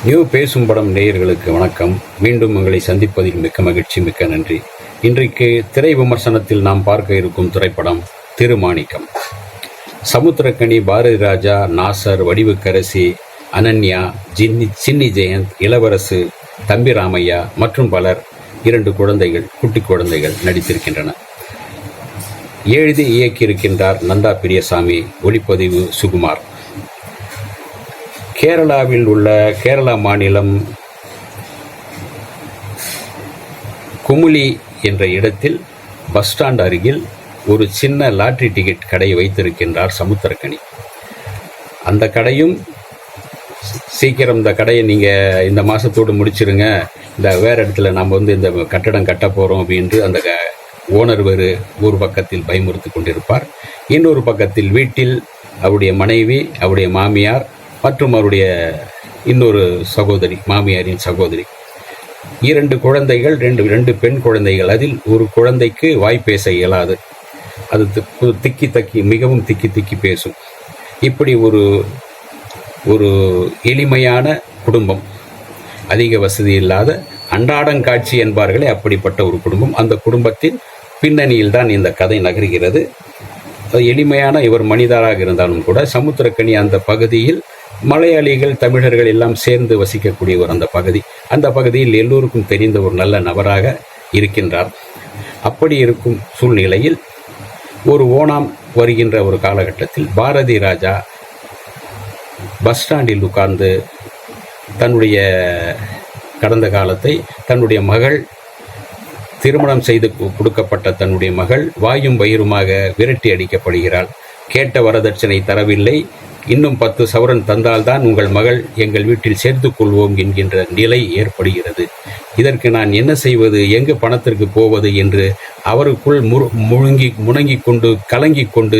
New பேசும் படம் நேயர்களுக்கு வணக்கம். மீண்டும் உங்களை சந்திப்பதில் மிக்க மகிழ்ச்சி, மிக்க நன்றி. இன்றைக்கு திரை விமர்சனத்தில் நாம் பார்க்க இருக்கும் திரைப்படம் திருமாணிக்கம். சமுத்திரக்கனி, பாரதி ராஜா, நாசர், வடிவுக்கரசி, அனன்யா, சின்னி ஜெயந்த், இளவரசு, தம்பி ராமையா மற்றும் பலர், 2 குழந்தைகள், குட்டி குழந்தைகள் நடித்திருக்கின்றனர். எழுதி இயக்கியிருக்கின்றார் நந்தா பிரியசாமி. ஒளிப்பதிவு சுகுமார். கேரளாவில் உள்ள கேரளா மாநிலம் குமுளி என்ற இடத்தில் பஸ் ஸ்டாண்ட் அருகில் ஒரு சின்ன லாட்டரி டிக்கெட் கடை வைத்திருக்கின்றார் சமுத்திரக்கனி. அந்த கடையும் சீக்கிரம் இந்த கடையை நீங்கள் இந்த மாதத்தோடு முடிச்சிருங்க, இந்த வேறு இடத்துல நம்ம இந்த கட்டடம் கட்ட போகிறோம் அப்படின்ட்டு அந்த ஓனர் ஒரு பக்கத்தில் பயமுறுத்தி கொண்டிருப்பார். இன்னொரு பக்கத்தில் வீட்டில் அவருடைய மனைவி, அவருடைய மாமியார் மற்றும் அவருடைய இன்னொரு சகோதரி, மாமியாரின் சகோதரி, 2 குழந்தைகள், 2 பெண் குழந்தைகள். அதில் ஒரு குழந்தைக்கு வாய் பேச இயலாது. அது மிகவும் திக்கி பேசும். இப்படி ஒரு எளிமையான குடும்பம், அதிக வசதி இல்லாத அன்றாடங்காட்சி என்பார்களே, அப்படிப்பட்ட ஒரு குடும்பம். அந்த குடும்பத்தின் பின்னணியில் தான் இந்த கதை நகர்கிறது. எளிமையான இவர் மனிதராக இருந்தாலும் கூட சமுத்திரக்கனி அந்த பகுதியில் மலையாளிகள், தமிழர்கள் எல்லாம் சேர்ந்து வசிக்கக்கூடிய அந்த பகுதியில் எல்லோருக்கும் தெரிந்த ஒரு நல்ல நபராக இருக்கின்றார். அப்படி இருக்கும் சூழ்நிலையில் ஒரு ஓணாம் வருகின்ற ஒரு காலகட்டத்தில் பாரதி ராஜா பஸ் ஸ்டாண்டில் உட்கார்ந்து தன்னுடைய கடந்த காலத்தை, தன்னுடைய மகள், திருமணம் செய்து கொடுக்கப்பட்ட தன்னுடைய மகள் வாயும் வயிறுமாக விரட்டி அடிக்கப்படுகிறாள். கேட்ட வரதட்சணை தரவில்லை, இன்னும் 10 சவரன் தந்தால்தான் உங்கள் மகள் எங்கள் வீட்டில் சேர்த்து கொள்வோம் என்கின்ற நிலை ஏற்படுகிறது. இதற்கு நான் என்ன செய்வது, எங்கு பணத்திற்கு போவது என்று அவருக்குள் முணங்கி கொண்டு கலங்கி கொண்டு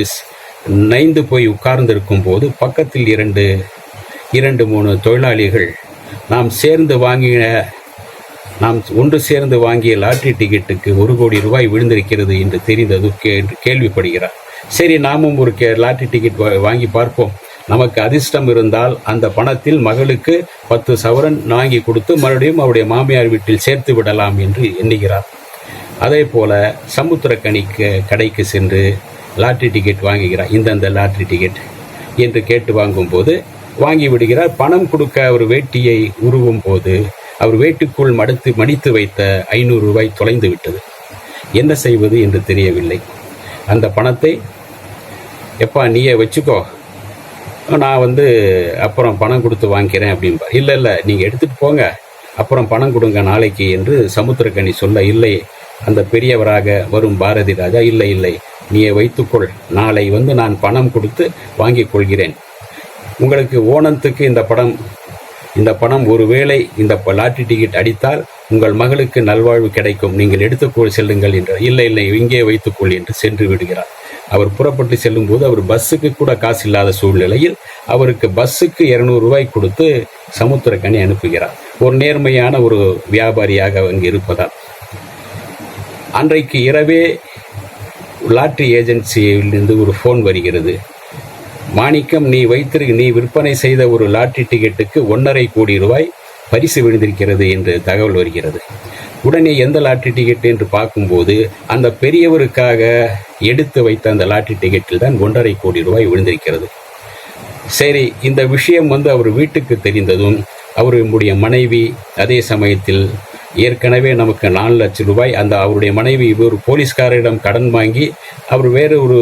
நைந்து போய் உட்கார்ந்திருக்கும் போது பக்கத்தில் 2-3 தொழிலாளிகள் நாம் ஒன்று சேர்ந்து வாங்கிய லாட்டரி டிக்கெட்டுக்கு 1 கோடி ரூபாய் விழுந்திருக்கிறது என்று தெரிந்தது என்று கேள்விப்படுகிறார். சரி, நாமும் ஒரு லாட்டரி டிக்கெட் வாங்கி பார்ப்போம், நமக்கு அதிர்ஷ்டம் இருந்தால் அந்த பணத்தில் மகளுக்கு 10 சவரன் வாங்கி கொடுத்து மறுபடியும் அவருடைய மாமியார் வீட்டில் சேர்த்து விடலாம் என்று எண்ணுகிறார். அதே போல சமுத்திரக்கனி கடைக்கு சென்று லாட்டரி டிக்கெட் வாங்குகிறார். இந்த லாட்டரி டிக்கெட் என்று கேட்டு வாங்கும்போது வாங்கி விடுகிறார். பணம் கொடுக்க அவர் வேட்டியை உருவும் போது அவர் வேட்டுக்குள் மடித்து வைத்த 500 ரூபாய் தொலைந்து விட்டது. என்ன செய்வது என்று தெரியவில்லை. அந்த பணத்தை, எப்பா நீயே வச்சுக்கோ, நான் அப்புறம் பணம் கொடுத்து வாங்கிக்கிறேன் அப்படின்பார். இல்லை நீங்கள் எடுத்துகிட்டு போங்க, அப்புறம் பணம் கொடுங்க நாளைக்கு என்று சமுத்திரக்கனி சொல்ல, இல்லை, அந்த பெரியவராக வரும் பாரதி ராஜா, இல்லை நீயே வைத்துக்கொள், நாளை நான் பணம் கொடுத்து வாங்கிக் கொள்கிறேன். உங்களுக்கு ஓணத்துக்கு இந்த பணம் ஒருவேளை இந்த லாட்டரி டிக்கெட் அடித்தால் உங்கள் மகளுக்கு நல்வாழ்வு கிடைக்கும், நீங்கள் எடுத்துக்கொள் செல்லுங்கள் என்றார். இல்லை இங்கே வைத்துக்கொள் என்று சென்று விடுகிறார். அவர் புறப்பட்டு செல்லும் போது அவர் பஸ்ஸுக்கு கூட காசு இல்லாத சூழ்நிலையில் அவருக்கு பஸ்ஸுக்கு 200 ரூபாய் கொடுத்து சமுத்திரக்கனி அனுப்புகிறார். ஒரு நேர்மையான ஒரு வியாபாரியாக அங்கு இருப்பதால். அன்றைக்கு இரவே லாட்டரி ஏஜென்சியிலிருந்து ஒரு ஃபோன் வருகிறது. மாணிக்கம், நீ விற்பனை செய்த ஒரு லாட்டரி டிக்கெட்டுக்கு 1.5 கோடி ரூபாய் பரிசு விழுந்திருக்கிறது என்று தகவல் வருகிறது. உடனே எந்த லாட்டரி டிக்கெட் என்று பார்க்கும்போது அந்த பெரியவருக்காக எடுத்து வைத்த அந்த லாட்டரி டிக்கெட்டில் தான் 1.5 கோடி ரூபாய் விழுந்திருக்கிறது. சரி, இந்த விஷயம் அவர் வீட்டுக்கு தெரிந்ததும் அவருடைய மனைவி, அதே சமயத்தில் ஏற்கனவே நமக்கு 4 லட்சம் ரூபாய் அவருடைய மனைவி ஒரு போலீஸ்காரரிடம் கடன் வாங்கி அவர் வேறு ஒரு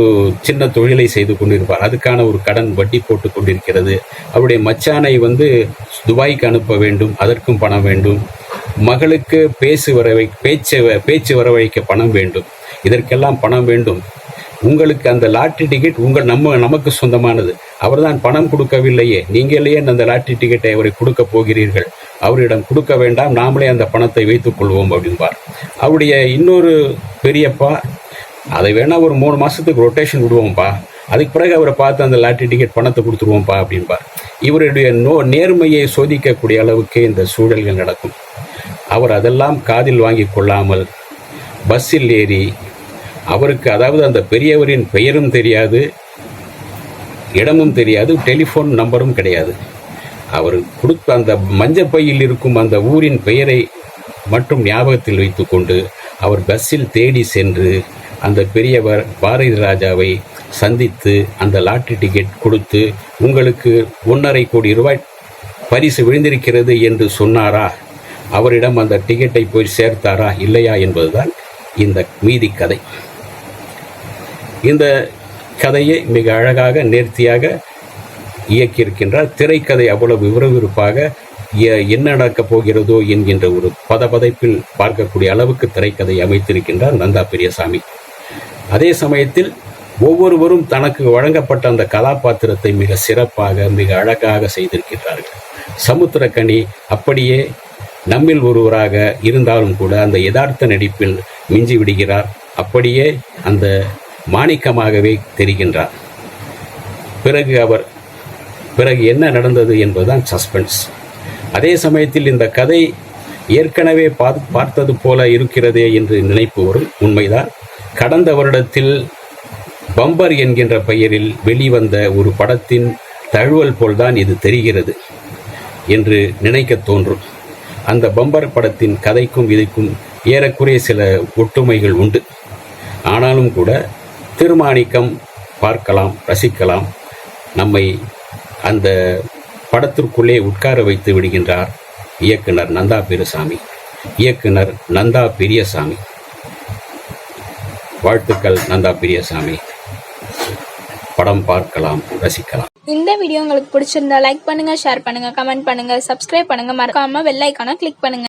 சின்ன தொழிலை செய்து கொண்டிருப்பார். அதுக்கான ஒரு கடன் வட்டி போட்டு கொண்டிருக்கிறது. அவருடைய மச்சானை துபாய்க்கு அனுப்ப வேண்டும், அதற்கும் பணம் வேண்டும். மகளுக்கு பேச்சு வரவழைக்க பணம் வேண்டும். இதற்கெல்லாம் பணம் வேண்டும். உங்களுக்கு அந்த லாட்டரி டிக்கெட் நமக்கு சொந்தமானது. அவர்தான் பணம் கொடுக்கவில்லையே, நீங்களே அந்த லாட்டரி டிக்கெட்டை அவரை கொடுக்க போகிறீர்கள், அவரிடம் கொடுக்க வேண்டாம், நாமளே அந்த பணத்தை வைத்துக் கொள்வோம் அப்படின்பார். அவருடைய இன்னொரு பெரியப்பா, அதை வேணா ஒரு 3 மாதத்துக்கு ரொட்டேஷன் விடுவோம்ப்பா, அதுக்கு பிறகு அவரை பார்த்து அந்த லாட்டரி டிக்கெட் பணத்தை கொடுத்துருவோம்ப்பா அப்படின்பார். இவருடைய நேர்மையை சோதிக்கக்கூடிய அளவுக்கு இந்த சூழல்கள் நடக்கும். அவர் அதெல்லாம் காதில் வாங்கி கொள்ளாமல் பஸ்ஸில் ஏறி, அவருக்கு அந்த பெரியவரின் பெயரும் தெரியாது, இடமும் தெரியாது, டெலிஃபோன் நம்பரும் கிடையாது. அவர் கொடுத்த அந்த மஞ்சள் பையில் இருக்கும் அந்த ஊரின் பெயரை மட்டும் ஞாபகத்தில் வைத்துக்கொண்டு அவர் பஸ்ஸில் தேடி சென்று அந்த பெரியவர் பாரதி ராஜாவை சந்தித்து அந்த லாட்டரி டிக்கெட் கொடுத்து உங்களுக்கு 1.5 கோடி ரூபாய் பரிசு விழுந்திருக்கிறது என்று சொன்னாரா, அவரிடம் அந்த டிக்கெட்டை போய் சேர்த்தாரா இல்லையா என்பதுதான் இந்த மீதி கதை. இந்த கதையை மிக அழகாக நேர்த்தியாக இயக்கியிருக்கின்றார். திரைக்கதை அவ்வளவு விறுவிறுப்பாக என்ன நடக்கப் போகிறதோ என்கின்ற ஒரு பதபதைப்பில் பார்க்கக்கூடிய அளவுக்கு திரைக்கதை அமைத்திருக்கின்றார் நந்தா பெரியசாமி. அதே சமயத்தில் ஒவ்வொருவரும் தனக்கு வழங்கப்பட்ட அந்த கதாபாத்திரத்தை மிக சிறப்பாக மிக அழகாக செய்திருக்கிறார்கள். சமுத்திரக்கனி அப்படியே நம்மில் ஒருவராக இருந்தாலும் கூட அந்த யதார்த்த நடிப்பில் மிஞ்சி விடுகிறார். அப்படியே அந்த மாணிக்கமாகவே தெரிகின்றார். பிறகு என்ன நடந்தது என்பதுதான் சஸ்பென்ஸ். அதே சமயத்தில் இந்த கதை ஏற்கனவே பார்த்தது போல இருக்கிறதே என்று நினைப்பு வரும். உண்மைதான். கடந்த வருடத்தில் பம்பர் என்கின்ற பெயரில் வெளிவந்த ஒரு படத்தின் தழுவல் போல்தான் இது தெரிகிறது என்று நினைக்க தோன்றும். அந்த பம்பர் படத்தின் கதைக்கும் இதுக்கும் ஏறக்குறைய சில ஒற்றுமைகள் உண்டு. ஆனாலும் கூட திருமாணிக்கம் பார்க்கலாம், ரசிக்கலாம். நம்மை அந்த படத்திற்குள்ளே உட்கார வைத்து விடுகின்றார் இயக்குனர் நந்தா பெரியசாமி. வாழ்த்துக்கள் நந்தா பெரியசாமி. படம் பார்க்கலாம், ரசிக்கலாம். இந்த வீடியோ உங்களுக்கு பிடிச்சிருந்தா லைக் பண்ணுங்க, ஷேர் பண்ணுங்க, கமெண்ட் பண்ணுங்க, சப்ஸ்கிரைப் பண்ணுங்க, மறக்காம பெல் ஐகானை கிளிக் பண்ணுங்க.